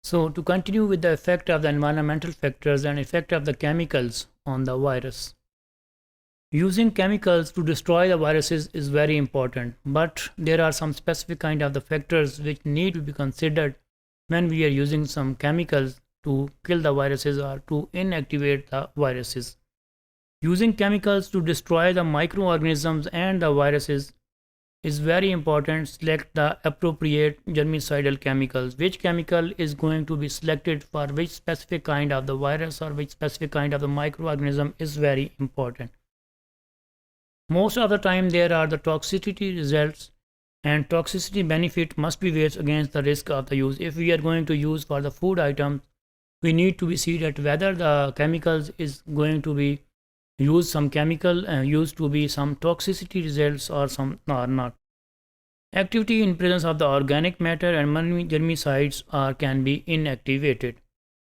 So to continue with the effect of the environmental factors and effect of the chemicals on the virus. Using chemicals to destroy the viruses is very important, but there are some specific kind of the factors which need to be considered when we are using some chemicals to kill the viruses or to inactivate the viruses. Using chemicals to destroy the microorganisms and the viruses is very important. Select the appropriate germicidal chemicals. Which chemical is going to be selected for which specific kind of the virus or which specific kind of the microorganism is very important. Most of the time there are the toxicity results, and toxicity benefit must be weighed against the risk of the use. If we are going to use for the food items, we need to be see that whether the chemicals is going to be use some chemical used to be some toxicity results or some or not. Activity in presence of the organic matter and germicides can be inactivated.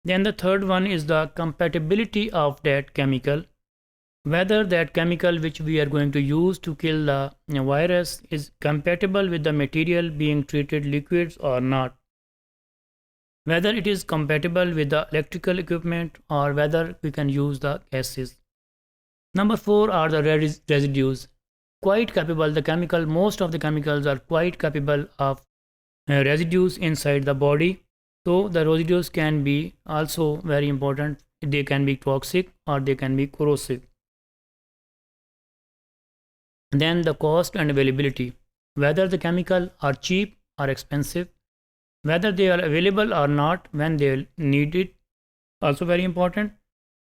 Then the third one is the compatibility of that chemical, whether that chemical which we are going to use to kill the virus is compatible with the material being treated liquids or not, whether it is compatible with the electrical equipment or whether we can use the gases. Number 4 are the residues. Quite capable, the chemical, most of the chemicals are quite capable of residues inside the body. So the residues can be also very important. They can be toxic or they can be corrosive. Then the cost and availability, whether the chemical are cheap or expensive, whether they are available or not when they are needed, also very important.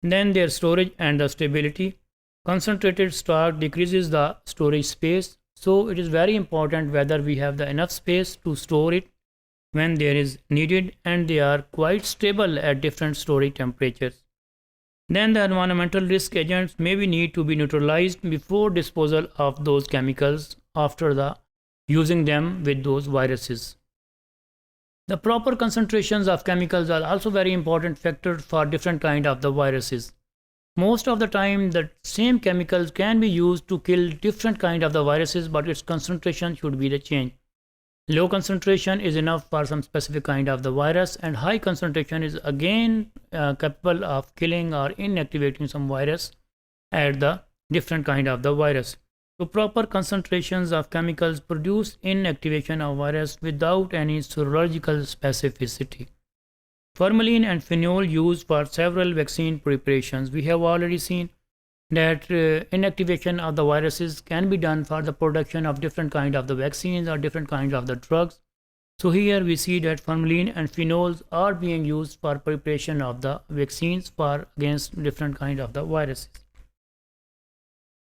Then their storage and the stability. Concentrated stock decreases the storage space, so it is very important whether we have the enough space to store it when there is needed, and they are quite stable at different storage temperatures. Then the environmental risk agents maybe need to be neutralized before disposal of those chemicals after the using them with those viruses. The proper concentrations of chemicals are also very important factor for different kind of the viruses. Most of the time the same chemicals can be used to kill different kind of the viruses, but its concentration should be the change. Low concentration is enough for some specific kind of the virus, and high concentration is again capable of killing or inactivating some virus at the different kind of the virus. So proper concentrations of chemicals produce inactivation of virus without any serological specificity. Formalin and phenol used for several vaccine preparations. We have already seen that inactivation of the viruses can be done for the production of different kind of the vaccines or different kinds of the drugs. So here we see that formalin and phenols are being used for preparation of the vaccines for against different kind of the viruses.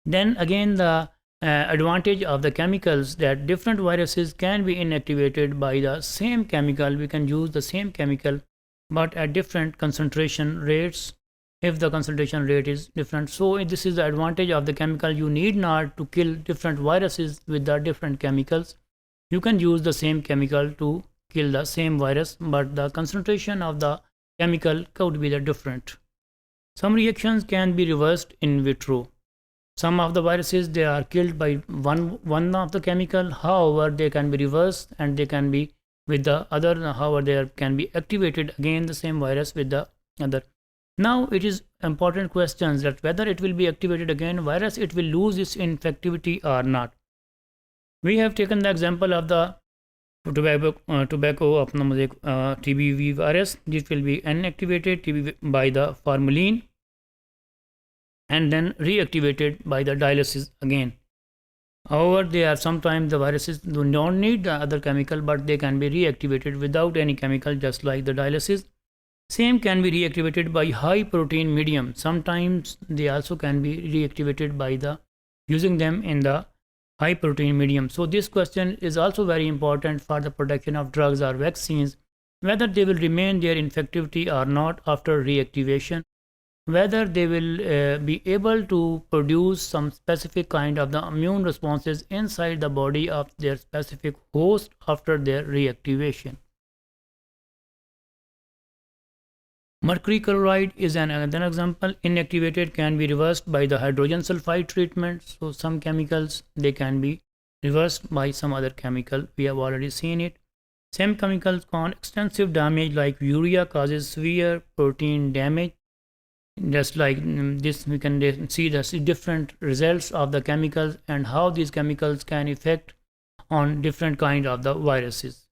Then again the advantage of the chemicals, that different viruses can be inactivated by the same chemical. We can use the same chemical but at different concentration rates if the concentration rate is different. So this is the advantage of the chemical. You need not to kill different viruses with the different chemicals. You can use the same chemical to kill the same virus, but the concentration of the chemical could be the different. Some reactions can be reversed in vitro. Some of the viruses, they are killed by one of the chemical, however they can be reversed and they can be with the other, however they can be activated again the same virus with the other. Now it is important questions that whether it will be activated again virus, it will lose its infectivity or not. We have taken the example of the tobacco TBV virus. This will be inactivated TBV by the formalin and then reactivated by the dialysis again. However, there are sometimes the viruses do not need the other chemical, but they can be reactivated without any chemical, just like the dialysis. Same can be reactivated by high protein medium. Sometimes they also can be reactivated by the using them in the high protein medium. So this question is also very important for the production of drugs or vaccines, whether they will remain their infectivity or not after reactivation, whether they will be able to produce some specific kind of the immune responses inside the body of their specific host after their reactivation. Mercury chloride is another example. Inactivated can be reversed by the hydrogen sulfide treatment. So some chemicals, they can be reversed by some other chemical. We have already seen it. Some chemicals cause extensive damage, like urea causes severe protein damage. Just like this, we can see the different results of the chemicals and how these chemicals can affect on different kind of the viruses.